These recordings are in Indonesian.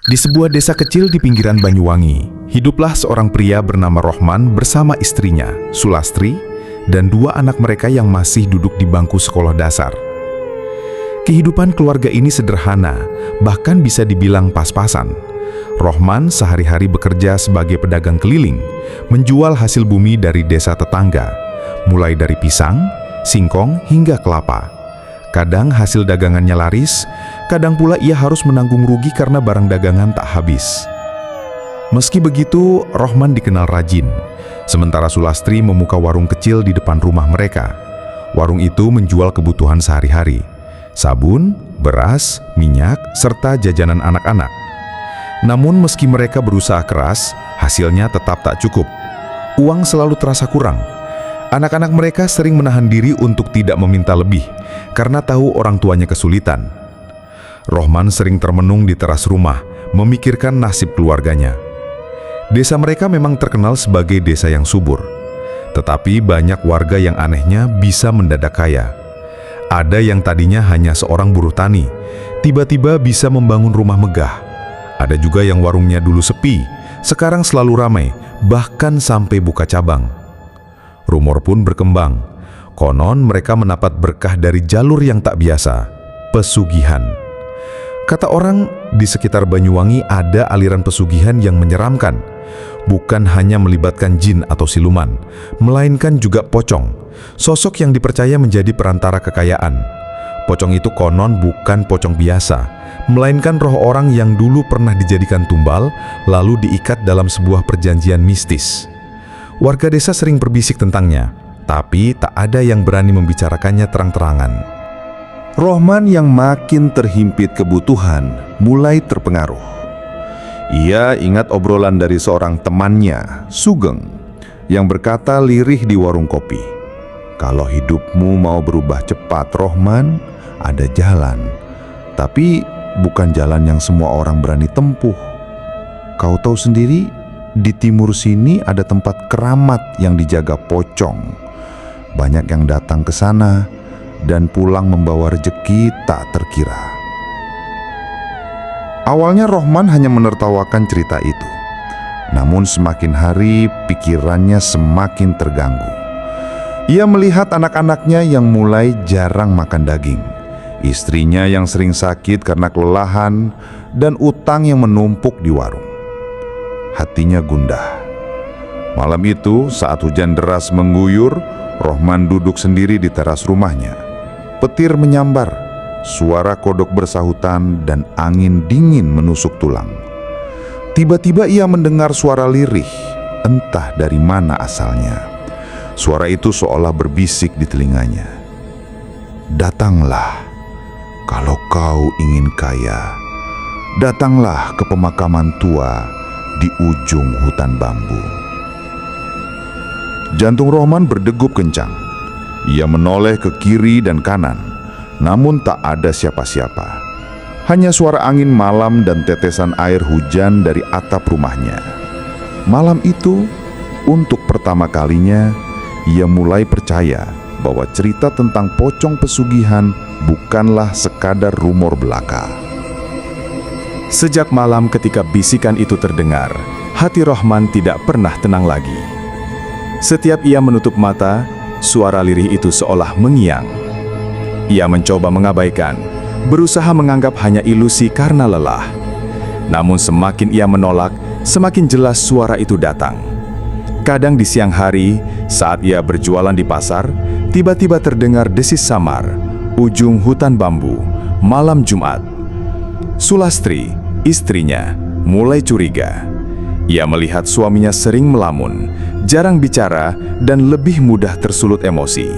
Di sebuah desa kecil di pinggiran Banyuwangi, hiduplah seorang pria bernama Rohman bersama istrinya, Sulastri, dan dua anak mereka yang masih duduk di bangku sekolah dasar. Kehidupan keluarga ini sederhana, bahkan bisa dibilang pas-pasan. Rohman sehari-hari bekerja sebagai pedagang keliling, menjual hasil bumi dari desa tetangga, mulai dari pisang, singkong, hingga kelapa. Kadang hasil dagangannya laris, kadang pula ia harus menanggung rugi karena barang dagangan tak habis. Meski begitu, Rohman dikenal rajin, sementara Sulastri membuka warung kecil di depan rumah mereka. Warung itu menjual kebutuhan sehari-hari, sabun, beras, minyak, serta jajanan anak-anak. Namun meski mereka berusaha keras, hasilnya tetap tak cukup. Uang selalu terasa kurang. Anak-anak mereka sering menahan diri untuk tidak meminta lebih, karena tahu orang tuanya kesulitan. Rohman sering termenung di teras rumah, memikirkan nasib keluarganya. Desa mereka memang terkenal sebagai desa yang subur. Tetapi banyak warga yang anehnya bisa mendadak kaya. Ada yang tadinya hanya seorang buruh tani, tiba-tiba bisa membangun rumah megah. Ada juga yang warungnya dulu sepi, sekarang selalu ramai, bahkan sampai buka cabang. Rumor pun berkembang. Konon mereka mendapat berkah dari jalur yang tak biasa, pesugihan. Kata orang, di sekitar Banyuwangi ada aliran pesugihan yang menyeramkan. Bukan hanya melibatkan jin atau siluman, melainkan juga pocong, sosok yang dipercaya menjadi perantara kekayaan. Pocong itu konon bukan pocong biasa, melainkan roh orang yang dulu pernah dijadikan tumbal, lalu diikat dalam sebuah perjanjian mistis. Warga desa sering berbisik tentangnya, tapi tak ada yang berani membicarakannya terang-terangan. Rohman yang makin terhimpit kebutuhan mulai terpengaruh. Ia ingat obrolan dari seorang temannya, Sugeng, yang berkata lirih di warung kopi. Kalau hidupmu mau berubah cepat, Rohman, ada jalan. Tapi bukan jalan yang semua orang berani tempuh. Kau tahu sendiri, di timur sini ada tempat keramat yang dijaga pocong. Banyak yang datang ke sana dan pulang membawa rezeki tak terkira. Awalnya Rohman hanya menertawakan cerita itu. Namun semakin hari pikirannya semakin terganggu. Ia melihat anak-anaknya yang mulai jarang makan daging, istrinya yang sering sakit karena kelelahan, dan utang yang menumpuk di warung. Hatinya gundah. Malam itu, saat hujan deras mengguyur, Rohman duduk sendiri di teras rumahnya. Petir menyambar, suara kodok bersahutan, dan angin dingin menusuk tulang. Tiba-tiba ia mendengar suara lirih, entah dari mana asalnya. Suara itu seolah berbisik di telinganya. Datanglah, kalau kau ingin kaya. Datanglah ke pemakaman tua di ujung hutan bambu. Jantung Rohman berdegup kencang. Ia menoleh ke kiri dan kanan, namun tak ada siapa-siapa. Hanya suara angin malam dan tetesan air hujan dari atap rumahnya. Malam itu, untuk pertama kalinya, ia mulai percaya bahwa cerita tentang pocong pesugihan bukanlah sekadar rumor belaka. Sejak malam ketika bisikan itu terdengar, hati Rohman tidak pernah tenang lagi. Setiap ia menutup mata, suara lirih itu seolah mengiang. Ia mencoba mengabaikan, berusaha menganggap hanya ilusi karena lelah. Namun semakin ia menolak, semakin jelas suara itu datang. Kadang di siang hari, saat ia berjualan di pasar, tiba-tiba terdengar desis samar, ujung hutan bambu, malam Jumat. Sulastri, istrinya, mulai curiga. Ia melihat suaminya sering melamun, jarang bicara, dan lebih mudah tersulut emosi.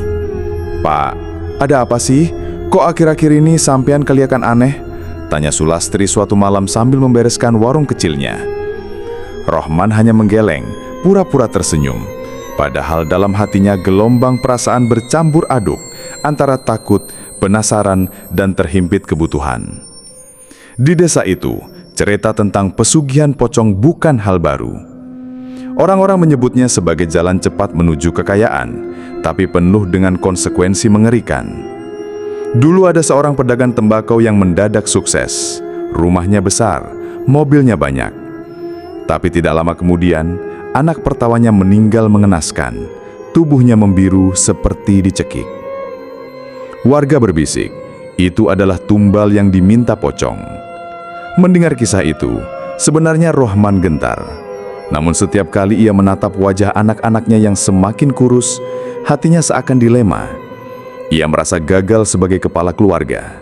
"Pak, ada apa sih? Kok akhir-akhir ini sampean kelihatan aneh?" tanya Sulastri suatu malam sambil membereskan warung kecilnya. Rohman hanya menggeleng, pura-pura tersenyum. Padahal dalam hatinya gelombang perasaan bercampur aduk antara takut, penasaran, dan terhimpit kebutuhan. Di desa itu, cerita tentang pesugihan pocong bukan hal baru. Orang-orang menyebutnya sebagai jalan cepat menuju kekayaan, tapi penuh dengan konsekuensi mengerikan. Dulu ada seorang pedagang tembakau yang mendadak sukses. Rumahnya besar, mobilnya banyak. Tapi tidak lama kemudian, anak pertamanya meninggal mengenaskan. Tubuhnya membiru seperti dicekik. Warga berbisik, itu adalah tumbal yang diminta pocong. Mendengar kisah itu, sebenarnya Rohman gentar. Namun setiap kali ia menatap wajah anak-anaknya yang semakin kurus, hatinya seakan dilema. Ia merasa gagal sebagai kepala keluarga.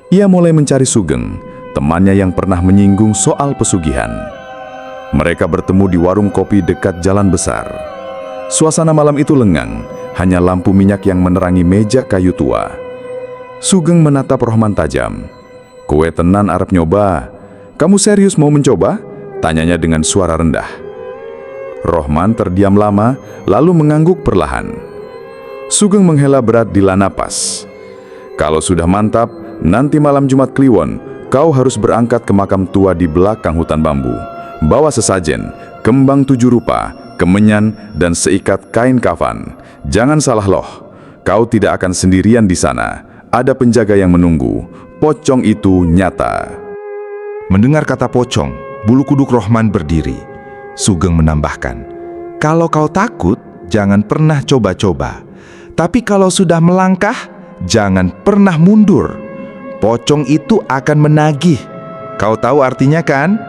Ia mulai mencari Sugeng, temannya yang pernah menyinggung soal pesugihan. Mereka bertemu di warung kopi dekat jalan besar. Suasana malam itu lengang, hanya lampu minyak yang menerangi meja kayu tua. Sugeng menatap Rohman tajam. "Kowe tenan arep nyoba? Kamu serius mau mencoba?" tanyanya dengan suara rendah. Rohman terdiam lama, lalu mengangguk perlahan. Sugeng menghela berat dila napas. "Kalau sudah mantap, nanti malam Jumat Kliwon, kau harus berangkat ke makam tua di belakang hutan bambu. Bawa sesajen, kembang 7 rupa, kemenyan, dan seikat kain kafan. Jangan salah loh, kau tidak akan sendirian di sana. Ada penjaga yang menunggu. Pocong itu nyata." Mendengar kata pocong, bulu kuduk Rohman berdiri. Sugeng menambahkan, "Kalau kau takut, jangan pernah coba-coba. Tapi kalau sudah melangkah, jangan pernah mundur. Pocong itu akan menagih. Kau tahu artinya kan?"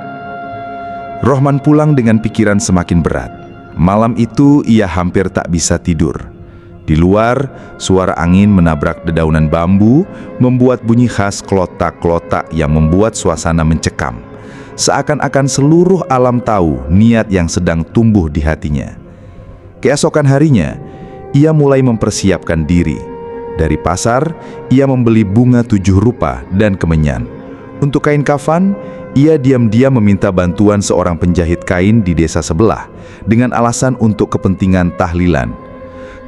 Rohman pulang dengan pikiran semakin berat. Malam itu ia hampir tak bisa tidur. Di luar, suara angin menabrak dedaunan bambu, membuat bunyi khas klotak-klotak yang membuat suasana mencekam. Seakan-akan seluruh alam tahu niat yang sedang tumbuh di hatinya. Keesokan harinya, ia mulai mempersiapkan diri. Dari pasar, ia membeli bunga 7 rupa dan kemenyan. Untuk kain kafan, ia diam-diam meminta bantuan seorang penjahit kain di desa sebelah dengan alasan untuk kepentingan tahlilan.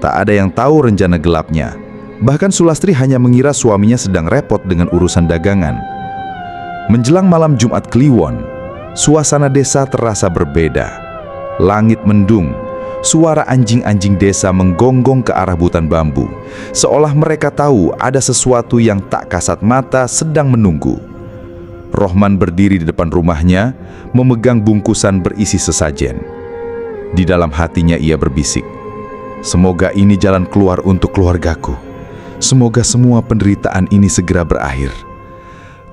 Tak ada yang tahu rencana gelapnya. Bahkan Sulastri hanya mengira suaminya sedang repot dengan urusan dagangan. Menjelang malam Jumat Kliwon, suasana desa terasa berbeda. Langit mendung, suara anjing-anjing desa menggonggong ke arah hutan bambu, seolah mereka tahu ada sesuatu yang tak kasat mata sedang menunggu. Rohman berdiri di depan rumahnya, memegang bungkusan berisi sesajen. Di dalam hatinya ia berbisik, "Semoga ini jalan keluar untuk keluargaku. Semoga semua penderitaan ini segera berakhir."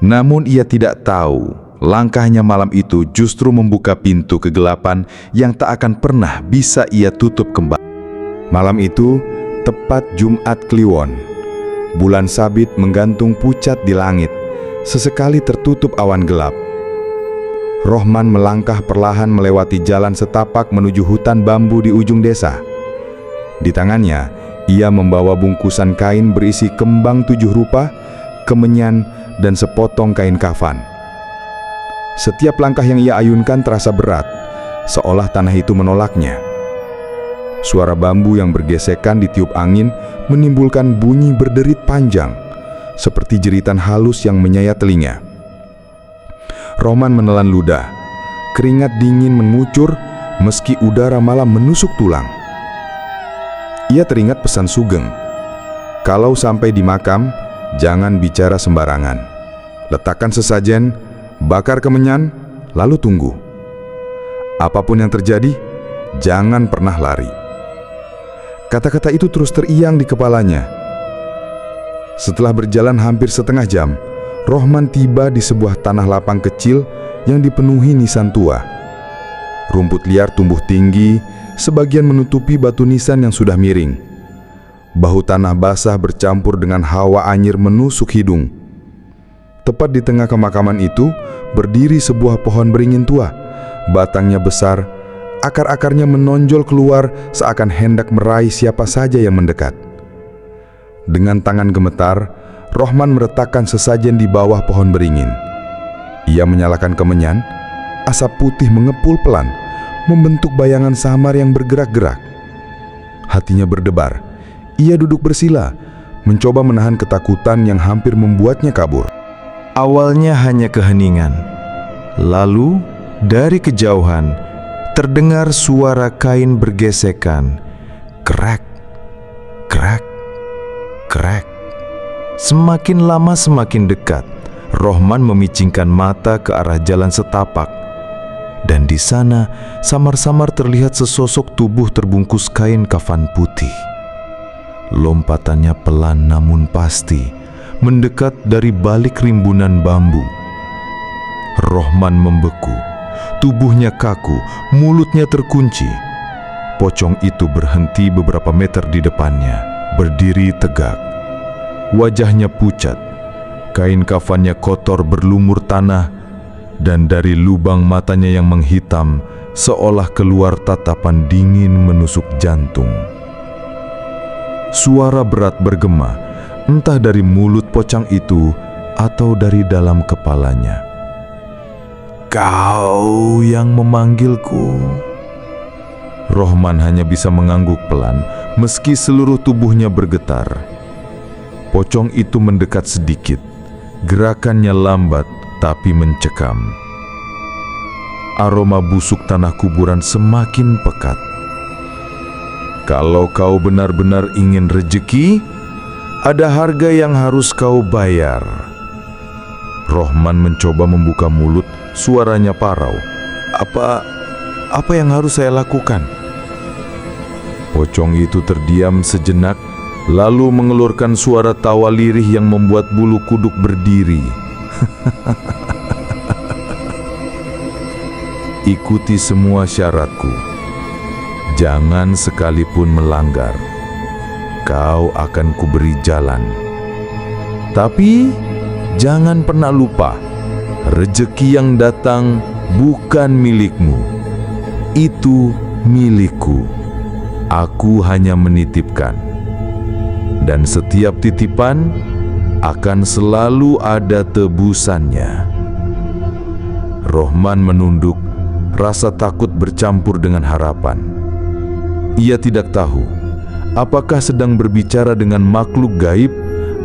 Namun ia tidak tahu, langkahnya malam itu justru membuka pintu kegelapan yang tak akan pernah bisa ia tutup kembali. Malam itu, tepat Jumat Kliwon. Bulan sabit menggantung pucat di langit. Sesekali tertutup awan gelap. Rohman melangkah perlahan melewati jalan setapak menuju hutan bambu di ujung desa. Di tangannya, ia membawa bungkusan kain berisi kembang 7 rupa, kemenyan, dan sepotong kain kafan. Setiap langkah yang ia ayunkan terasa berat, seolah tanah itu menolaknya. Suara bambu yang bergesekan ditiup angin menimbulkan bunyi berderit panjang, seperti jeritan halus yang menyayat telinga. Rohman menelan ludah. Keringat dingin mengucur meski udara malam menusuk tulang. Ia teringat pesan Sugeng. Kalau sampai di makam, jangan bicara sembarangan. Letakkan sesajen, bakar kemenyan, lalu tunggu. Apapun yang terjadi, jangan pernah lari. Kata-kata itu terus teriang di kepalanya. Setelah berjalan hampir setengah jam, Rohman tiba di sebuah tanah lapang kecil yang dipenuhi nisan tua. Rumput liar tumbuh tinggi, sebagian menutupi batu nisan yang sudah miring. Bahu tanah basah bercampur dengan hawa anyir menusuk hidung. Tepat di tengah kemakaman itu, berdiri sebuah pohon beringin tua. Batangnya besar, akar-akarnya menonjol keluar seakan hendak meraih siapa saja yang mendekat. Dengan tangan gemetar, Rohman meletakkan sesajen di bawah pohon beringin. Ia menyalakan kemenyan, asap putih mengepul pelan, membentuk bayangan samar yang bergerak-gerak. Hatinya berdebar. Ia duduk bersila, mencoba menahan ketakutan yang hampir membuatnya kabur. Awalnya hanya keheningan. Lalu, dari kejauhan, terdengar suara kain bergesekan. Krek, krek, krek. Semakin lama semakin dekat. Rohman memicingkan mata ke arah jalan setapak, dan di sana samar-samar terlihat sesosok tubuh terbungkus kain kafan putih. Lompatannya pelan namun pasti, mendekat dari balik rimbunan bambu. Rohman membeku, tubuhnya kaku, mulutnya terkunci. Pocong itu berhenti beberapa meter di depannya, berdiri tegak. Wajahnya pucat, kain kafannya kotor berlumur tanah, dan dari lubang matanya yang menghitam seolah keluar tatapan dingin menusuk jantung. Suara berat bergema, entah dari mulut pocong itu atau dari dalam kepalanya. "Kau yang memanggilku?" Rohman hanya bisa mengangguk pelan, meski seluruh tubuhnya bergetar. Pocong itu mendekat sedikit, gerakannya lambat tapi mencekam. Aroma busuk tanah kuburan semakin pekat. "Kalau kau benar-benar ingin rejeki, ada harga yang harus kau bayar." Rohman mencoba membuka mulut, suaranya parau. Apa yang harus saya lakukan?" Pocong itu terdiam sejenak, lalu mengelurkan suara tawa lirih yang membuat bulu kuduk berdiri. "Ikuti semua syaratku. Jangan sekalipun melanggar. Kau akan kuberi jalan. Tapi jangan pernah lupa, rejeki yang datang bukan milikmu. Itu milikku. Aku hanya menitipkan. Dan setiap titipan akan selalu ada tebusannya." Rohman menunduk, rasa takut bercampur dengan harapan. Ia tidak tahu apakah sedang berbicara dengan makhluk gaib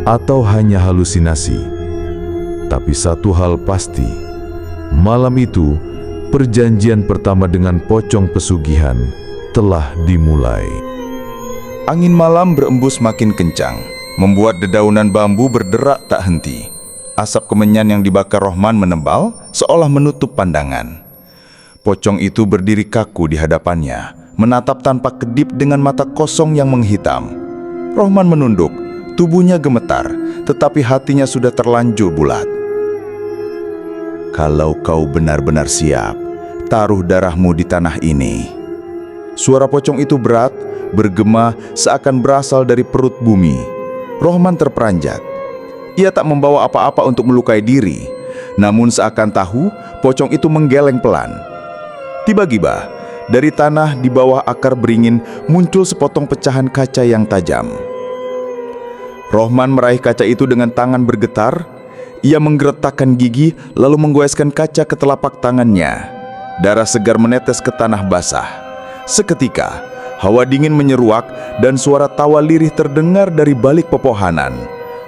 atau hanya halusinasi. Tapi satu hal pasti, malam itu perjanjian pertama dengan pocong pesugihan telah dimulai. Angin malam berembus makin kencang, membuat dedaunan bambu berderak tak henti. Asap kemenyan yang dibakar Rohman menebal, seolah menutup pandangan. Pocong itu berdiri kaku di hadapannya, menatap tanpa kedip dengan mata kosong yang menghitam. Rohman menunduk, tubuhnya gemetar, tetapi hatinya sudah terlanjur bulat. "Kalau kau benar-benar siap, taruh darahmu di tanah ini." Suara pocong itu berat, bergema seakan berasal dari perut bumi. Rohman terperanjat. Ia tak membawa apa-apa untuk melukai diri, namun seakan tahu, pocong itu menggeleng pelan. Tiba-tiba, dari tanah di bawah akar beringin muncul sepotong pecahan kaca yang tajam. Rohman meraih kaca itu dengan tangan bergetar. Ia menggeretakkan gigi lalu menggoeskan kaca ke telapak tangannya. Darah segar menetes ke tanah basah. Seketika, hawa dingin menyeruak dan suara tawa lirih terdengar dari balik pepohonan.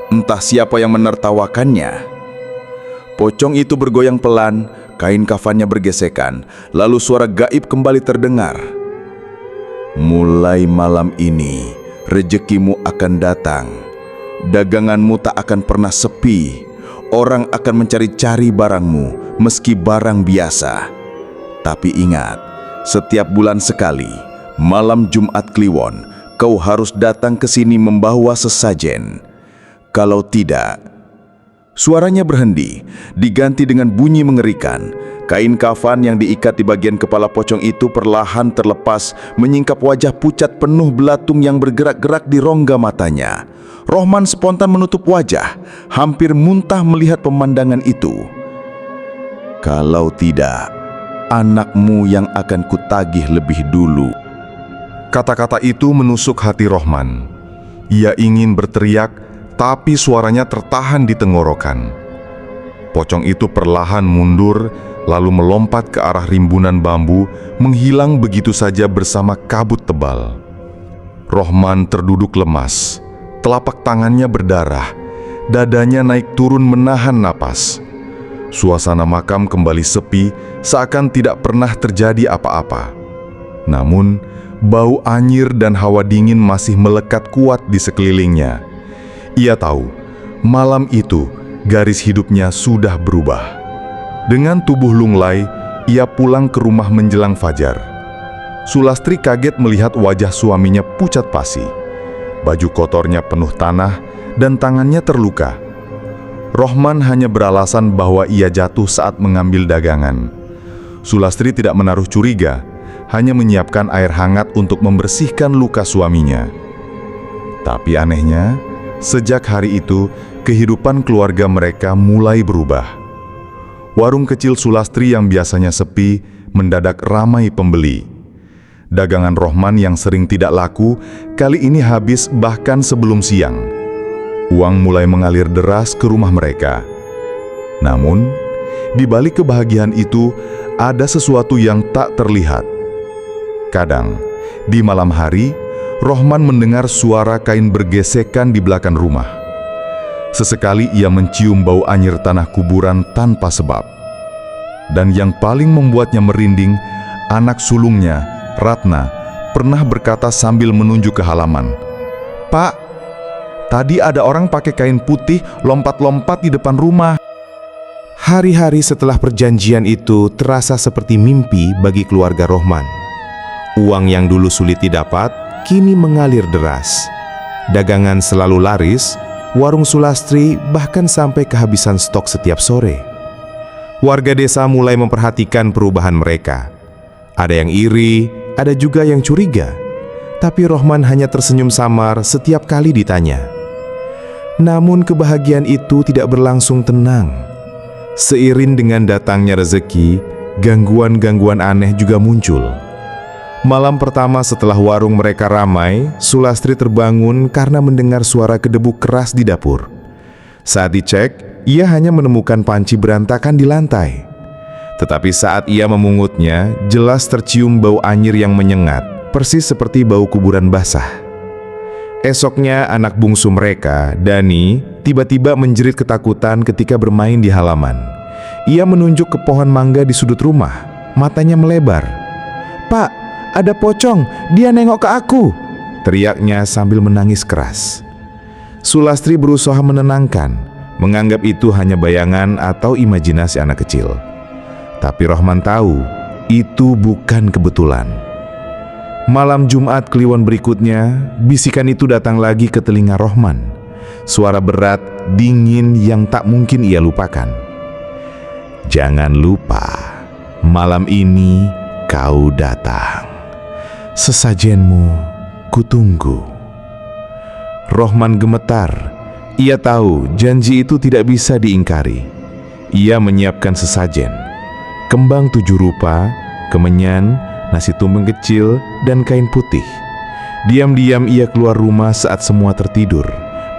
Entah siapa yang menertawakannya. Pocong itu bergoyang pelan, kain kafannya bergesekan, lalu suara gaib kembali terdengar. "Mulai malam ini, rejekimu akan datang. Daganganmu tak akan pernah sepi. Orang akan mencari-cari barangmu, meski barang biasa. Tapi ingat, setiap bulan sekali, malam Jumat Kliwon, kau harus datang ke sini membawa sesajen. Kalau tidak..." Suaranya berhenti, diganti dengan bunyi mengerikan. Kain kafan yang diikat di bagian kepala pocong itu perlahan terlepas, menyingkap wajah pucat penuh belatung yang bergerak-gerak di rongga matanya. Rohman spontan menutup wajah, hampir muntah melihat pemandangan itu. "Kalau tidak, anakmu yang akan kutagih lebih dulu." Kata-kata itu menusuk hati Rohman. Ia ingin berteriak, tapi suaranya tertahan di tenggorokan. Pocong itu perlahan mundur, lalu melompat ke arah rimbunan bambu, menghilang begitu saja bersama kabut tebal. Rohman terduduk lemas, telapak tangannya berdarah, dadanya naik turun menahan napas. Suasana makam kembali sepi, seakan tidak pernah terjadi apa-apa. Namun, bau anyir dan hawa dingin masih melekat kuat di sekelilingnya. Ia tahu, malam itu garis hidupnya sudah berubah. Dengan tubuh lunglai, ia pulang ke rumah menjelang fajar. Sulastri kaget melihat wajah suaminya pucat pasi. Baju kotornya penuh tanah dan tangannya terluka. Rohman hanya beralasan bahwa ia jatuh saat mengambil dagangan. Sulastri tidak menaruh curiga, hanya menyiapkan air hangat untuk membersihkan luka suaminya. Tapi anehnya, sejak hari itu, kehidupan keluarga mereka mulai berubah. Warung kecil Sulastri yang biasanya sepi, mendadak ramai pembeli. Dagangan Rohman yang sering tidak laku, kali ini habis bahkan sebelum siang. Uang mulai mengalir deras ke rumah mereka. Namun, di balik kebahagiaan itu, ada sesuatu yang tak terlihat. Kadang, di malam hari, Rohman mendengar suara kain bergesekan di belakang rumah. Sesekali ia mencium bau anyir tanah kuburan tanpa sebab. Dan yang paling membuatnya merinding, anak sulungnya, Ratna, pernah berkata sambil menunjuk ke halaman, "Pak, tadi ada orang pakai kain putih lompat-lompat di depan rumah." Hari-hari setelah perjanjian itu terasa seperti mimpi bagi keluarga Rohman. Uang yang dulu sulit didapat, kini mengalir deras. Dagangan selalu laris, warung Sulastri bahkan sampai kehabisan stok setiap sore. Warga desa mulai memperhatikan perubahan mereka. Ada yang iri, ada juga yang curiga. Tapi Rohman hanya tersenyum samar setiap kali ditanya. Namun kebahagiaan itu tidak berlangsung tenang. Seiring dengan datangnya rezeki, gangguan-gangguan aneh juga muncul. Malam pertama setelah warung mereka ramai, Sulastri terbangun karena mendengar suara kedebuk keras di dapur. Saat dicek, ia hanya menemukan panci berantakan di lantai. Tetapi saat ia memungutnya, jelas tercium bau anyir yang menyengat, persis seperti bau kuburan basah. Esoknya anak bungsu mereka, Dani, tiba-tiba menjerit ketakutan ketika bermain di halaman. Ia menunjuk ke pohon mangga di sudut rumah, matanya melebar. "Pak, ada pocong, dia nengok ke aku!" teriaknya sambil menangis keras. Sulastri berusaha menenangkan, menganggap itu hanya bayangan atau imajinasi anak kecil. Tapi Rohman tahu, itu bukan kebetulan. Malam Jumat Kliwon berikutnya, bisikan itu datang lagi ke telinga Rohman. Suara berat, dingin yang tak mungkin ia lupakan. "Jangan lupa, malam ini kau datang. Sesajenmu kutunggu." Rohman gemetar. Ia tahu janji itu tidak bisa diingkari. Ia menyiapkan sesajen. Kembang 7 rupa, kemenyan, nasi tumpeng kecil, dan kain putih. Diam-diam ia keluar rumah saat semua tertidur,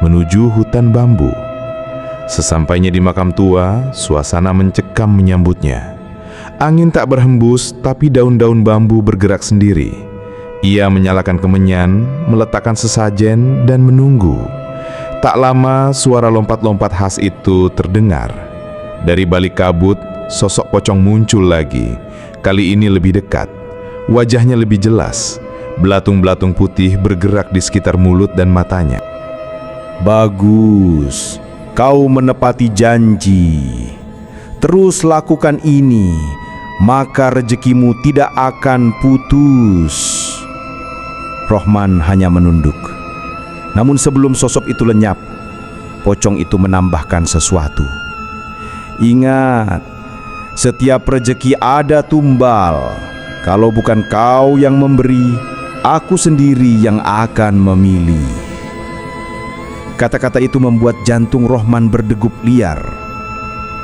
menuju hutan bambu. Sesampainya di makam tua, suasana mencekam menyambutnya. Angin tak berhembus, tapi daun-daun bambu bergerak sendiri. Ia menyalakan kemenyan, meletakkan sesajen, dan menunggu. Tak lama, suara lompat-lompat khas itu terdengar. Dari balik kabut, sosok pocong muncul lagi. Kali ini lebih dekat. Wajahnya lebih jelas. Belatung-belatung putih bergerak di sekitar mulut dan matanya. Bagus, kau menepati janji. Terus lakukan ini, maka rezekimu tidak akan putus. Rohman hanya menunduk. Namun sebelum sosok itu lenyap, pocong itu menambahkan sesuatu. Ingat, setiap rezeki ada tumbal. Kalau bukan kau yang memberi, aku sendiri yang akan memilih. Kata-kata itu membuat jantung Rohman berdegup liar.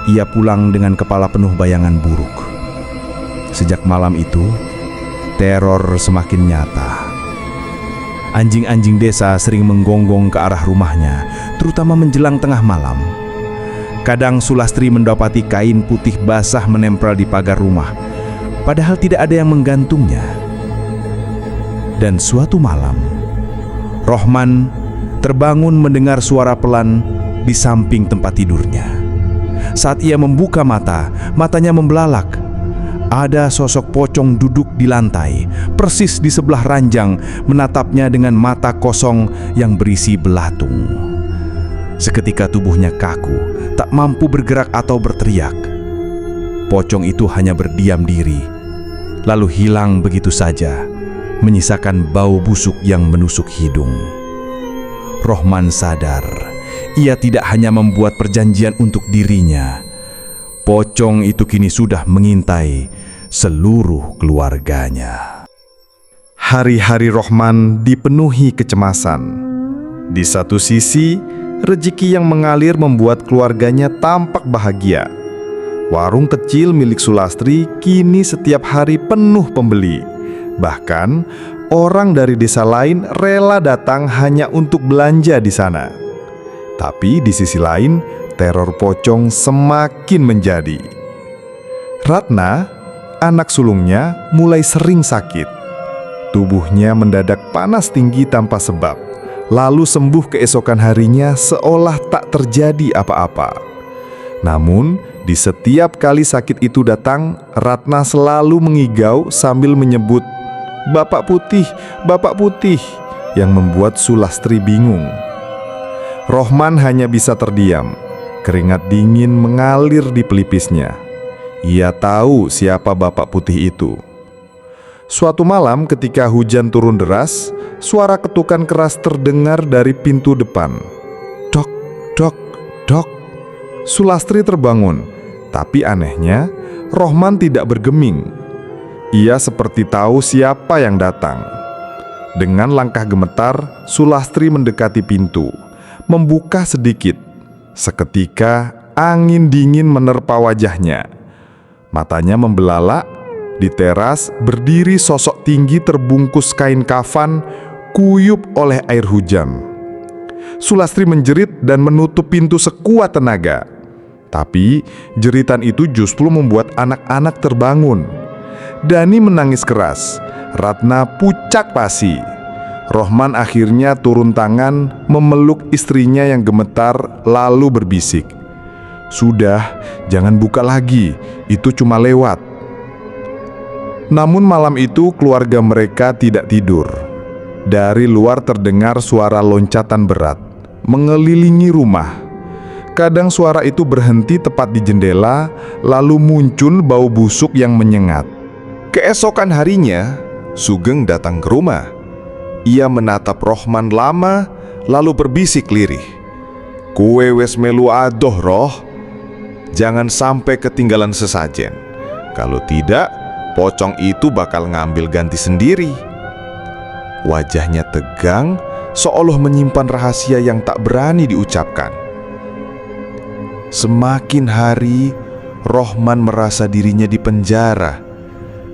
Ia pulang dengan kepala penuh bayangan buruk. Sejak malam itu, teror semakin nyata. Anjing-anjing desa sering menggonggong ke arah rumahnya, terutama menjelang tengah malam. Kadang Sulastri mendapati kain putih basah menempel di pagar rumah, padahal tidak ada yang menggantungnya. Dan suatu malam, Rohman terbangun mendengar suara pelan di samping tempat tidurnya. Saat ia membuka mata, matanya membelalak. Ada sosok pocong duduk di lantai, persis di sebelah ranjang, menatapnya dengan mata kosong yang berisi belatung. Seketika tubuhnya kaku, tak mampu bergerak atau berteriak. Pocong itu hanya berdiam diri, lalu hilang begitu saja, menyisakan bau busuk yang menusuk hidung. Rohman sadar, ia tidak hanya membuat perjanjian untuk dirinya. Pocong itu kini sudah mengintai seluruh keluarganya. Hari-hari Rohman dipenuhi kecemasan. Di satu sisi, rezeki yang mengalir membuat keluarganya tampak bahagia. Warung kecil milik Sulastri kini setiap hari penuh pembeli. Bahkan, orang dari desa lain rela datang hanya untuk belanja di sana. Tapi di sisi lain, teror pocong semakin menjadi. Ratna, anak sulungnya, mulai sering sakit. Tubuhnya mendadak panas tinggi tanpa sebab, lalu sembuh keesokan harinya seolah tak terjadi apa-apa. Namun, di setiap kali sakit itu datang, Ratna selalu mengigau sambil menyebut, "Bapak Putih, Bapak Putih," yang membuat Sulastri bingung. Rohman hanya bisa terdiam. Keringat dingin mengalir di pelipisnya. Ia tahu siapa Bapak Putih itu. Suatu malam ketika hujan turun deras, suara ketukan keras terdengar dari pintu depan. Dok, dok, dok. Sulastri terbangun, tapi anehnya Rohman tidak bergeming. Ia seperti tahu siapa yang datang. Dengan langkah gemetar, Sulastri mendekati pintu, membuka sedikit. Seketika angin dingin menerpa wajahnya. Matanya membelalak. Di teras berdiri sosok tinggi terbungkus kain kafan, kuyup oleh air hujan. Sulastri menjerit dan menutup pintu sekuat tenaga. Tapi jeritan itu justru membuat anak-anak terbangun. Dani menangis keras, Ratna pucak pasi. Rohman akhirnya turun tangan memeluk istrinya yang gemetar lalu berbisik, "Sudah, jangan buka lagi, itu cuma lewat." Namun malam itu keluarga mereka tidak tidur. Dari luar terdengar suara loncatan berat mengelilingi rumah. Kadang suara itu berhenti tepat di jendela, lalu muncul bau busuk yang menyengat. Keesokan harinya, Sugeng datang ke rumah. Ia menatap Rohman lama, lalu berbisik lirih, "Kue wes melu adoh roh, jangan sampai ketinggalan sesajen. Kalau tidak, pocong itu bakal ngambil ganti sendiri." Wajahnya tegang, seolah menyimpan rahasia yang tak berani diucapkan. Semakin hari, Rohman merasa dirinya dipenjara.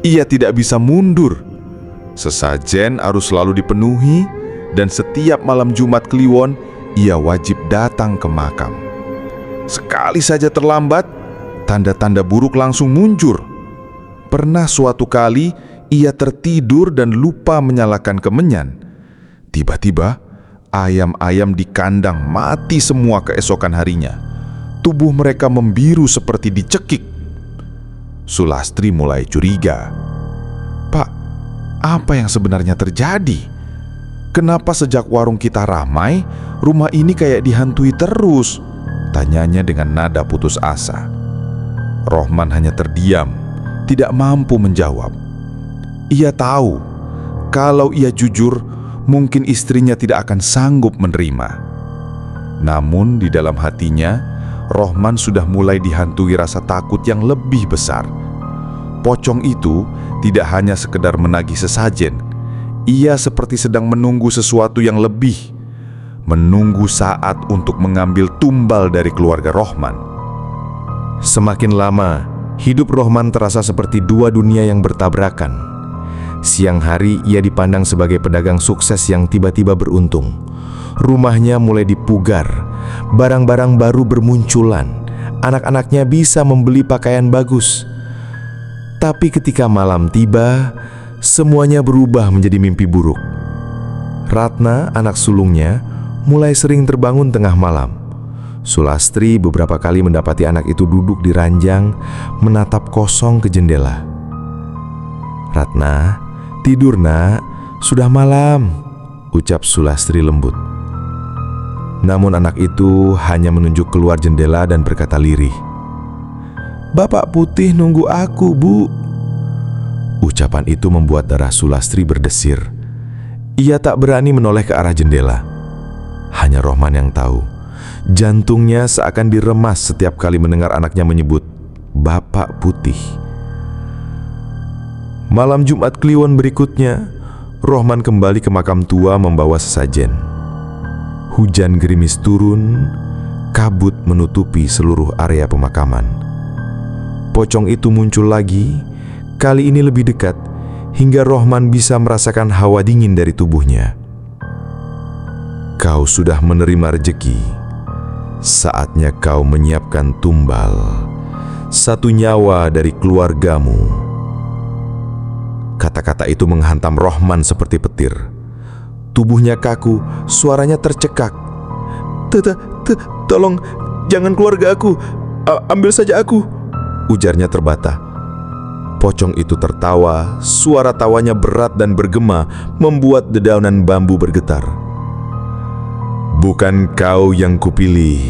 Ia tidak bisa mundur. Sesajen harus selalu dipenuhi, dan setiap malam Jumat Kliwon, ia wajib datang ke makam. Sekali saja terlambat, tanda-tanda buruk langsung muncul. Pernah suatu kali, ia tertidur dan lupa menyalakan kemenyan. Tiba-tiba, ayam-ayam di kandang mati semua keesokan harinya. Tubuh mereka membiru seperti dicekik. Sulastri mulai curiga. "Pak, apa yang sebenarnya terjadi? Kenapa sejak warung kita ramai, rumah ini kayak dihantui terus?" tanyanya dengan nada putus asa. Rohman hanya terdiam, tidak mampu menjawab. Ia tahu, kalau ia jujur, mungkin istrinya tidak akan sanggup menerima. Namun di dalam hatinya, Rohman sudah mulai dihantui rasa takut yang lebih besar. Pocong itu tidak hanya sekedar menagih sesajen. Ia seperti sedang menunggu sesuatu yang lebih. Menunggu saat untuk mengambil tumbal dari keluarga Rohman. Semakin lama, hidup Rohman terasa seperti dua dunia yang bertabrakan. Siang hari ia dipandang sebagai pedagang sukses yang tiba-tiba beruntung. Rumahnya mulai dipugar, barang-barang baru bermunculan, anak-anaknya bisa membeli pakaian bagus. Tapi ketika malam tiba, semuanya berubah menjadi mimpi buruk. Ratna, anak sulungnya, mulai sering terbangun tengah malam. Sulastri beberapa kali mendapati anak itu duduk di ranjang, menatap kosong ke jendela. "Ratna, tidur nak, sudah malam," ucap Sulastri lembut. Namun anak itu hanya menunjuk keluar jendela dan berkata lirih, "Bapak Putih nunggu aku, Bu." Ucapan itu membuat darah Sulastri berdesir. Ia tak berani menoleh ke arah jendela. Hanya Rohman yang tahu, jantungnya seakan diremas setiap kali mendengar anaknya menyebut Bapak Putih. Malam Jumat Kliwon berikutnya, Rohman kembali ke makam tua membawa sesajen. Hujan gerimis turun, kabut menutupi seluruh area pemakaman. Pocong itu muncul lagi, kali ini lebih dekat, hingga Rohman bisa merasakan hawa dingin dari tubuhnya. "Kau sudah menerima rejeki. Saatnya kau menyiapkan tumbal, satu nyawa dari keluargamu." Kata-kata itu menghantam Rohman seperti petir. Tubuhnya kaku, suaranya tercekak. Tolong, jangan keluarga aku. Ambil saja aku," ujarnya terbata. Pocong itu tertawa, suara tawanya berat dan bergema, membuat dedaunan bambu bergetar. "Bukan kau yang kupilih.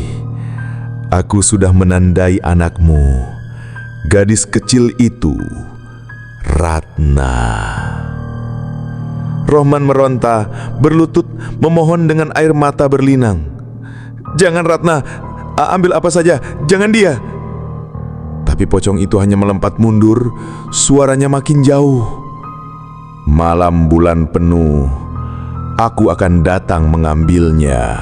Aku sudah menandai anakmu, gadis kecil itu, Ratna." Rohman meronta, berlutut, memohon dengan air mata berlinang. "Jangan Ratna, ambil apa saja, jangan dia." Tapi pocong itu hanya melompat mundur, suaranya makin jauh. "Malam bulan penuh, aku akan datang mengambilnya."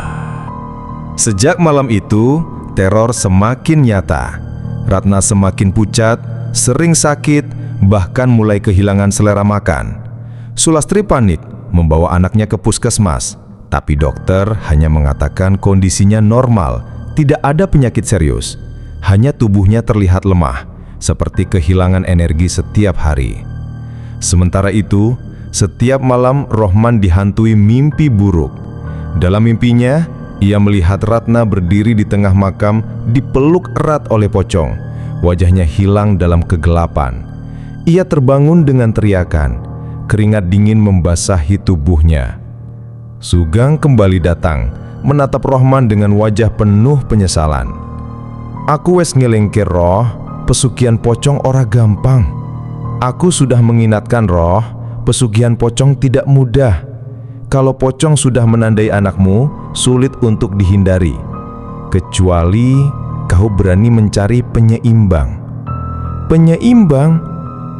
Sejak malam itu, teror semakin nyata. Ratna semakin pucat, sering sakit, bahkan mulai kehilangan selera makan. Sulastri panik membawa anaknya ke puskesmas, tapi dokter hanya mengatakan kondisinya normal, tidak ada penyakit serius. Hanya tubuhnya terlihat lemah, seperti kehilangan energi setiap hari. Sementara itu, setiap malam Rohman dihantui mimpi buruk. Dalam mimpinya, ia melihat Ratna berdiri di tengah makam, dipeluk erat oleh pocong. Wajahnya hilang dalam kegelapan. Ia terbangun dengan teriakan. Keringat dingin membasahi tubuhnya. Sugeng kembali datang, menatap Rohman dengan wajah penuh penyesalan. "Aku wes ngelingkir roh, pesugihan pocong ora gampang. Aku sudah mengingatkan roh, pesugihan pocong tidak mudah. Kalau pocong sudah menandai anakmu, sulit untuk dihindari. Kecuali kau berani mencari penyeimbang." "Penyeimbang?"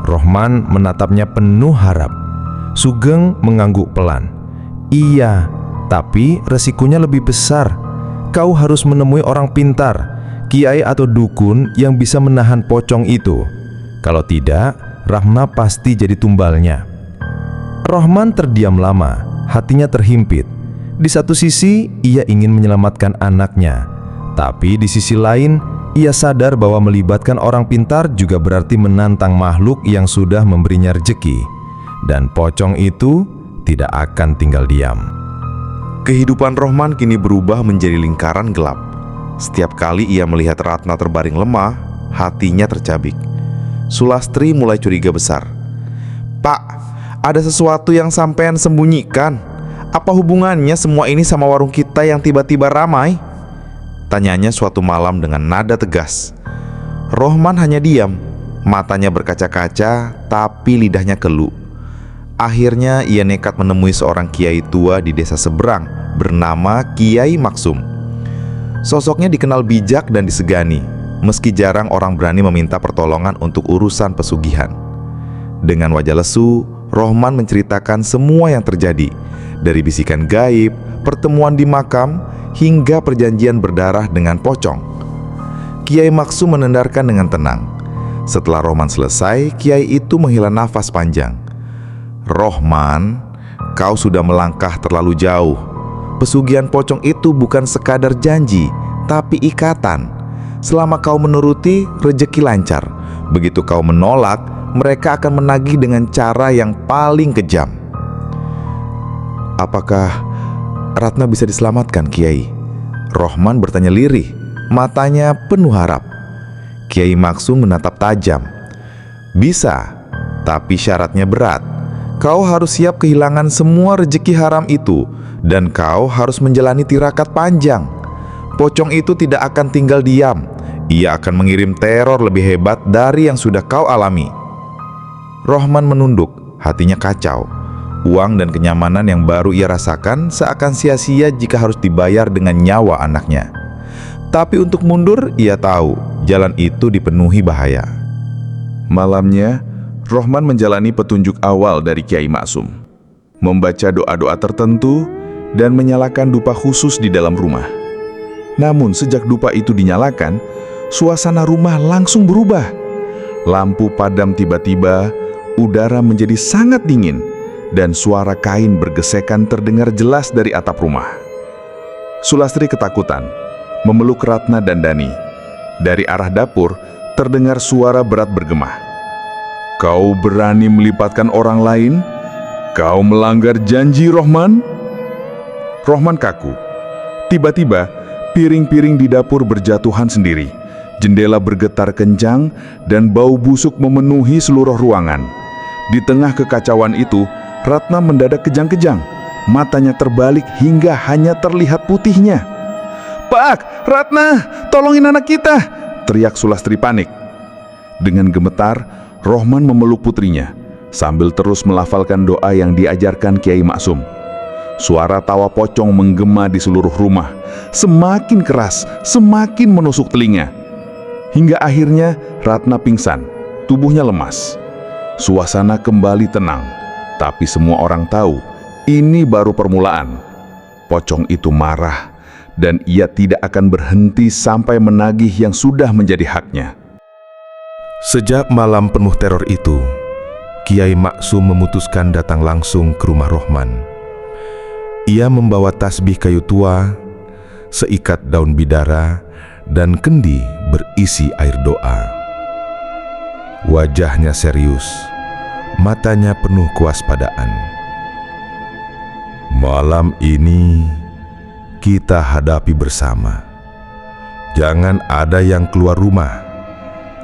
Rohman menatapnya penuh harap. Sugeng mengangguk pelan. "Iya, tapi resikonya lebih besar. Kau harus menemui orang pintar, kiai atau dukun yang bisa menahan pocong itu. Kalau tidak, Ratna pasti jadi tumbalnya." Rohman terdiam lama, hatinya terhimpit. Di satu sisi, ia ingin menyelamatkan anaknya. Tapi di sisi lain, ia sadar bahwa melibatkan orang pintar juga berarti menantang makhluk yang sudah memberinya rejeki. Dan pocong itu tidak akan tinggal diam. Kehidupan Rohman kini berubah menjadi lingkaran gelap. Setiap kali ia melihat Ratna terbaring lemah, hatinya tercabik. Sulastri mulai curiga besar. "Pak, ada sesuatu yang sampean sembunyikan. Apa hubungannya semua ini sama warung kita yang tiba-tiba ramai?" Tanyanya suatu malam dengan nada tegas. Rohman hanya diam, matanya berkaca-kaca, tapi lidahnya keluh. Akhirnya ia nekat menemui seorang kiai tua di desa seberang bernama Kiai Maksum. Sosoknya dikenal bijak dan disegani, meski jarang orang berani meminta pertolongan untuk urusan pesugihan. Dengan wajah lesu, Rohman menceritakan semua yang terjadi, dari bisikan gaib, pertemuan di makam, hingga perjanjian berdarah dengan pocong. Kiai Maksum menendarkan dengan tenang. Setelah Rohman selesai, kiai itu menghela nafas panjang. "Rohman, kau sudah melangkah terlalu jauh. Pesugihan pocong itu bukan sekadar janji, tapi ikatan. Selama kau menuruti, rejeki lancar. Begitu kau menolak, mereka akan menagih dengan cara yang paling kejam." "Apakah Ratna bisa diselamatkan, Kiai?" Rohman bertanya lirih, matanya penuh harap. Kiai Maksum menatap tajam. "Bisa, tapi syaratnya berat. Kau harus siap kehilangan semua rejeki haram itu, dan kau harus menjalani tirakat panjang. Pocong itu tidak akan tinggal diam. Ia akan mengirim teror lebih hebat dari yang sudah kau alami. Rohman menunduk, hatinya kacau. Uang dan kenyamanan yang baru ia rasakan seakan sia-sia jika harus dibayar dengan nyawa anaknya. Tapi untuk mundur, ia tahu jalan itu dipenuhi bahaya. Malamnya, Rohman menjalani petunjuk awal dari Kiai Maksum, membaca doa-doa tertentu dan menyalakan dupa khusus di dalam rumah. Namun sejak dupa itu dinyalakan, suasana rumah langsung berubah. Lampu padam tiba-tiba, udara menjadi sangat dingin, dan suara kain bergesekan terdengar jelas dari atap rumah. Sulastri ketakutan, memeluk Ratna dan Dani. Dari arah dapur, terdengar suara berat bergema. Kau berani melibatkan orang lain? Kau melanggar janji, Rohman? Rohman kaku. Tiba-tiba, piring-piring di dapur berjatuhan sendiri. Jendela bergetar kencang dan bau busuk memenuhi seluruh ruangan. Di tengah kekacauan itu, Ratna mendadak kejang-kejang. Matanya terbalik hingga hanya terlihat putihnya. "Pak, Ratna, tolongin anak kita!" teriak Sulastri panik. Dengan gemetar, Rohman memeluk putrinya, sambil terus melafalkan doa yang diajarkan Kiai Maksum. Suara tawa pocong menggema di seluruh rumah, semakin keras, semakin menusuk telinga. Hingga akhirnya Ratna pingsan, tubuhnya lemas. Suasana kembali tenang, tapi semua orang tahu ini baru permulaan. Pocong itu marah, dan ia tidak akan berhenti sampai menagih yang sudah menjadi haknya. Sejak malam penuh teror itu, Kiai Maksum memutuskan datang langsung ke rumah Rohman. Ia membawa tasbih kayu tua, seikat daun bidara, dan kendi berisi air doa. Wajahnya serius, matanya penuh kewaspadaan. Malam ini kita hadapi bersama. Jangan ada yang keluar rumah,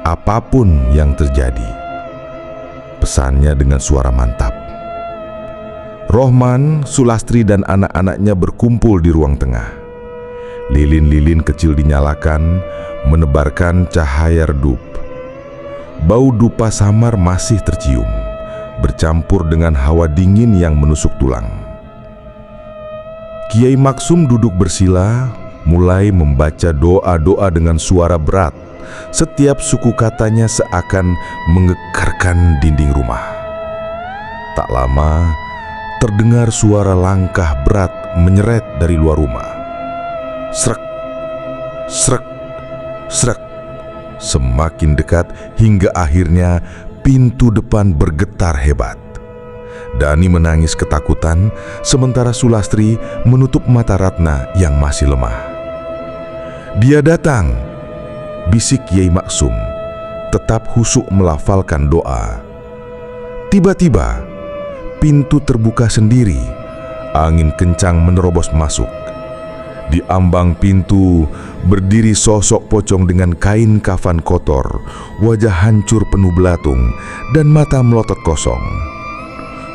apapun yang terjadi. Pesannya dengan suara mantap. Rohman, Sulastri, dan anak-anaknya berkumpul di ruang tengah. Lilin-lilin kecil dinyalakan, menebarkan cahaya redup. Bau dupa samar masih tercium, bercampur dengan hawa dingin yang menusuk tulang. Kiai Maksum duduk bersila, mulai membaca doa-doa dengan suara berat. Setiap suku katanya seakan menggekarkan dinding rumah. Tak lama, terdengar suara langkah berat menyeret dari luar rumah. Srek, srek, srek. Semakin dekat hingga akhirnya pintu depan bergetar hebat. Dani menangis ketakutan, sementara Sulastri menutup mata Ratna yang masih lemah. "Dia datang," bisik Kiai Maksum, tetap khusyuk melafalkan doa. Tiba-tiba, pintu terbuka sendiri. Angin kencang menerobos masuk. Di ambang pintu berdiri sosok pocong dengan kain kafan kotor, wajah hancur penuh belatung, dan mata melotot kosong.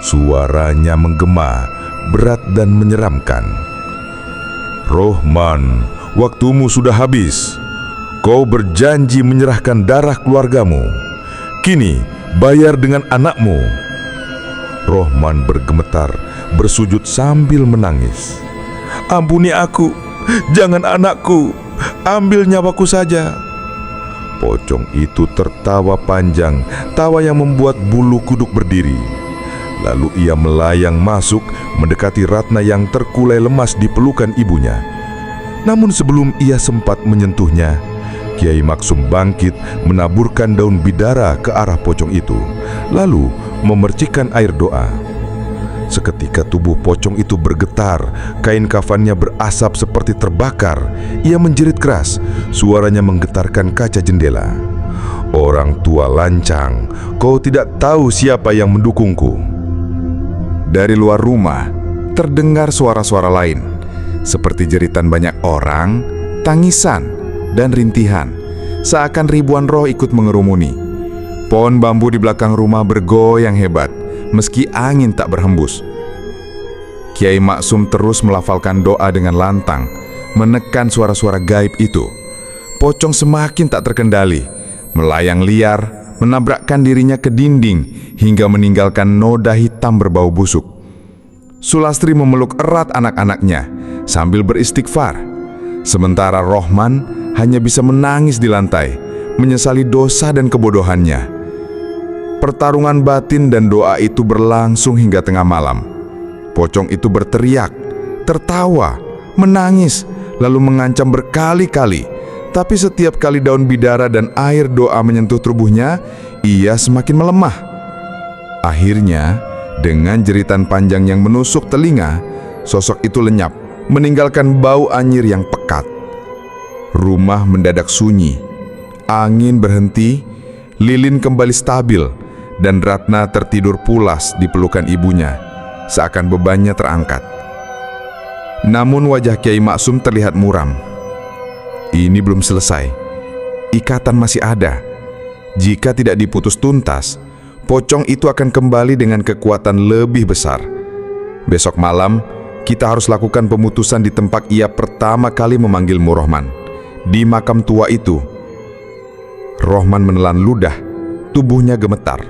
Suaranya menggema, berat dan menyeramkan. "Rohman, waktumu sudah habis. Kau berjanji menyerahkan darah keluargamu. Kini bayar dengan anakmu." Rohman bergemetar, bersujud sambil menangis. "Ampuni aku, jangan anakku, ambil nyawaku saja." Pocong itu tertawa panjang, tawa yang membuat bulu kuduk berdiri. Lalu ia melayang masuk, mendekati Ratna yang terkulai lemas di pelukan ibunya. Namun sebelum ia sempat menyentuhnya, Kiai Maksum bangkit, menaburkan daun bidara ke arah pocong itu, lalu memercikkan air doa. Seketika tubuh pocong itu bergetar, kain kafannya berasap seperti terbakar. Ia menjerit keras, suaranya menggetarkan kaca jendela. "Orang tua lancang, kau tidak tahu siapa yang mendukungku." Dari luar rumah, terdengar suara-suara lain, seperti jeritan banyak orang, tangisan, dan rintihan, seakan ribuan roh ikut mengerumuni. Pohon bambu di belakang rumah bergoyang hebat, meski angin tak berhembus. Kiai Maksum terus melafalkan doa dengan lantang, menekan suara-suara gaib itu. Pocong semakin tak terkendali, melayang liar, menabrakkan dirinya ke dinding hingga meninggalkan noda hitam berbau busuk. Sulastri memeluk erat anak-anaknya sambil beristighfar, sementara Rohman hanya bisa menangis di lantai, menyesali dosa dan kebodohannya. Pertarungan batin dan doa itu berlangsung hingga tengah malam. Pocong itu berteriak, tertawa, menangis, lalu mengancam berkali-kali. Tapi setiap kali daun bidara dan air doa menyentuh tubuhnya, ia semakin melemah. Akhirnya, dengan jeritan panjang yang menusuk telinga, sosok itu lenyap, meninggalkan bau anyir yang pekat. Rumah mendadak sunyi, angin berhenti, lilin kembali stabil, dan Ratna tertidur pulas di pelukan ibunya, seakan bebannya terangkat. Namun wajah Kiai Maksum terlihat muram. Ini belum selesai. Ikatan masih ada. Jika tidak diputus tuntas, pocong itu akan kembali dengan kekuatan lebih besar. Besok malam, kita harus lakukan pemutusan di tempat ia pertama kali memanggilmu, Rohman. Di makam tua itu. Rohman menelan ludah, tubuhnya gemetar.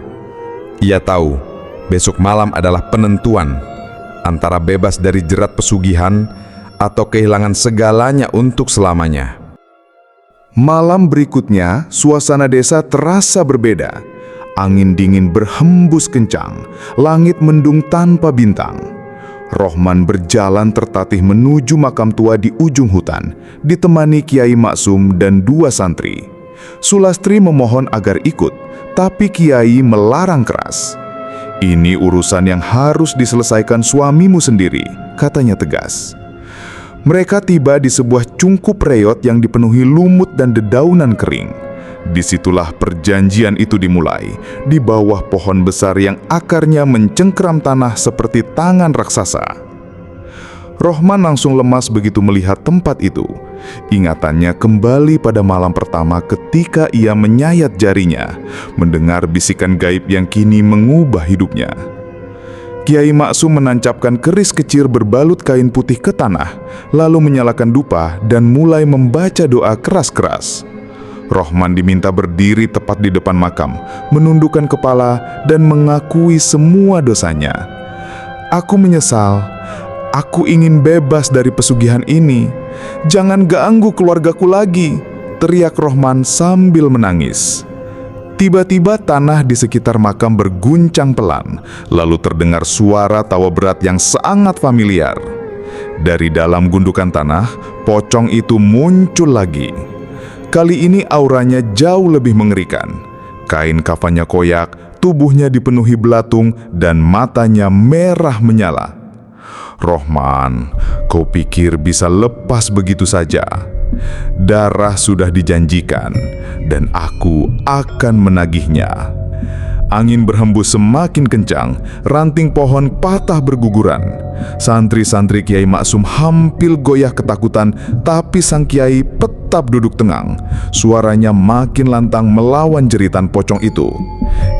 Ia tahu, besok malam adalah penentuan antara bebas dari jerat pesugihan atau kehilangan segalanya untuk selamanya. Malam berikutnya, suasana desa terasa berbeda. Angin dingin berhembus kencang, langit mendung tanpa bintang. Rohman berjalan tertatih menuju makam tua di ujung hutan, ditemani Kiai Maksum dan 2 santri. Sulastri memohon agar ikut, tapi Kiai melarang keras. "Ini urusan yang harus diselesaikan suamimu sendiri," katanya tegas. Mereka tiba di sebuah cungkup reot yang dipenuhi lumut dan dedaunan kering. Disitulah perjanjian itu dimulai, di bawah pohon besar yang akarnya mencengkeram tanah seperti tangan raksasa. Rohman langsung lemas begitu melihat tempat itu. Ingatannya kembali pada malam pertama ketika ia menyayat jarinya, mendengar bisikan gaib yang kini mengubah hidupnya. Kiai Maksum menancapkan keris kecil berbalut kain putih ke tanah, lalu menyalakan dupa dan mulai membaca doa keras-keras. Rohman diminta berdiri tepat di depan makam, menundukkan kepala dan mengakui semua dosanya. "Aku menyesal. Aku ingin bebas dari pesugihan ini. Jangan ganggu keluargaku lagi," teriak Rohman sambil menangis. Tiba-tiba tanah di sekitar makam berguncang pelan, lalu terdengar suara tawa berat yang sangat familiar. Dari dalam gundukan tanah, pocong itu muncul lagi. Kali ini auranya jauh lebih mengerikan. Kain kafannya koyak, tubuhnya dipenuhi belatung, dan matanya merah menyala. "Rohman, kau pikir bisa lepas begitu saja? Darah sudah dijanjikan, dan aku akan menagihnya." Angin berhembus semakin kencang, ranting pohon patah berguguran. Santri-santri Kiai Maksum hampir goyah ketakutan, tapi sang Kiai tetap duduk tenang. Suaranya makin lantang melawan jeritan pocong itu.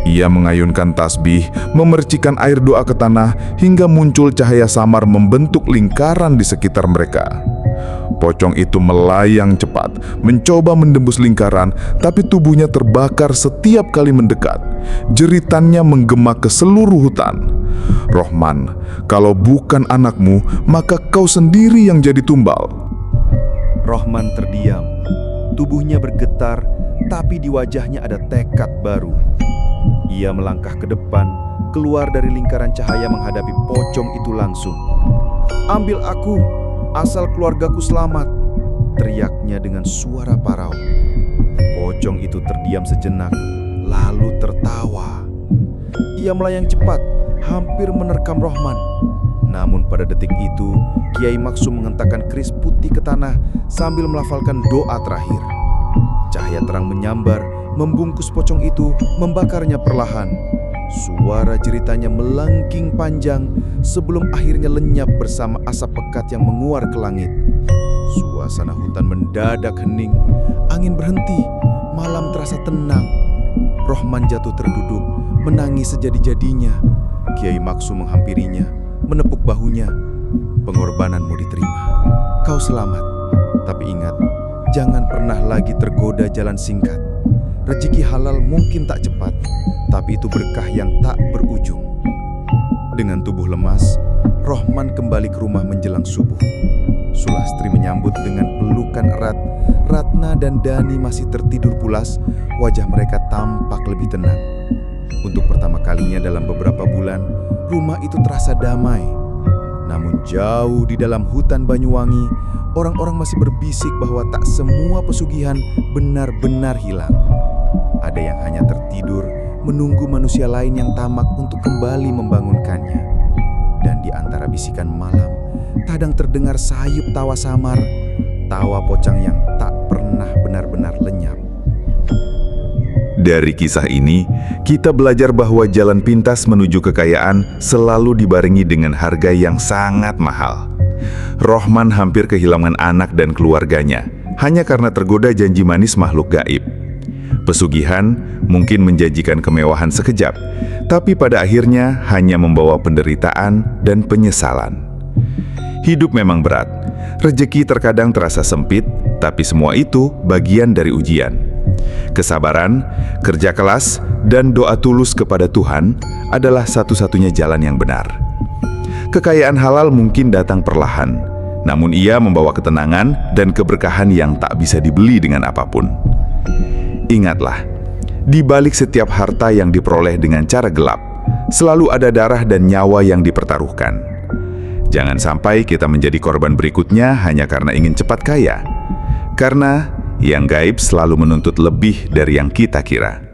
Ia mengayunkan tasbih, memercikan air doa ke tanah, hingga muncul cahaya samar membentuk lingkaran di sekitar mereka. Pocong itu melayang cepat, mencoba menembus lingkaran, tapi tubuhnya terbakar setiap kali mendekat. Jeritannya menggema ke seluruh hutan. "Rohman, kalau bukan anakmu, maka kau sendiri yang jadi tumbal." Rohman terdiam. Tubuhnya bergetar, tapi di wajahnya ada tekad baru. Ia melangkah ke depan, keluar dari lingkaran cahaya menghadapi pocong itu langsung. "Ambil aku, asal keluargaku selamat," teriaknya dengan suara parau. Pocong itu terdiam sejenak, lalu tertawa. Ia melayang cepat, hampir menerkam Rohman. Namun pada detik itu, Kiai Maksum mengentakkan keris putih ke tanah sambil melafalkan doa terakhir. Cahaya terang menyambar, membungkus pocong itu, membakarnya perlahan. Suara jeritanya melengking panjang sebelum akhirnya lenyap bersama asap pekat yang menguar ke langit. Suasana hutan mendadak hening, angin berhenti, malam terasa tenang. Rohman jatuh terduduk, menangis sejadi-jadinya. Kiai Maksum menghampirinya, menepuk bahunya. Pengorbananmu diterima. Kau selamat. Tapi ingat, jangan pernah lagi tergoda jalan singkat. Rezeki halal mungkin tak cepat, tapi itu berkah yang tak berujung. Dengan tubuh lemas, Rohman kembali ke rumah menjelang subuh. Sulastri menyambut dengan pelukan erat. Ratna dan Dani masih tertidur pulas, wajah mereka tampak lebih tenang. Untuk pertama kalinya dalam beberapa bulan, rumah itu terasa damai. Namun jauh di dalam hutan Banyuwangi, orang-orang masih berbisik bahwa tak semua pesugihan benar-benar hilang. Ada yang hanya tertidur, menunggu manusia lain yang tamak untuk kembali membangunkannya. Dan di antara bisikan malam, kadang terdengar sayup tawa samar, tawa pocang yang tak pernah benar-benar lenyap. Dari kisah ini, kita belajar bahwa jalan pintas menuju kekayaan selalu dibarengi dengan harga yang sangat mahal. Rohman hampir kehilangan anak dan keluarganya hanya karena tergoda janji manis makhluk gaib. Pesugihan mungkin menjanjikan kemewahan sekejap, tapi pada akhirnya hanya membawa penderitaan dan penyesalan. Hidup memang berat, rezeki terkadang terasa sempit, tapi semua itu bagian dari ujian. Kesabaran, kerja keras, dan doa tulus kepada Tuhan adalah satu-satunya jalan yang benar. Kekayaan halal mungkin datang perlahan, namun ia membawa ketenangan dan keberkahan yang tak bisa dibeli dengan apapun. Ingatlah, di balik setiap harta yang diperoleh dengan cara gelap, selalu ada darah dan nyawa yang dipertaruhkan. Jangan sampai kita menjadi korban berikutnya hanya karena ingin cepat kaya. Karena yang gaib selalu menuntut lebih dari yang kita kira.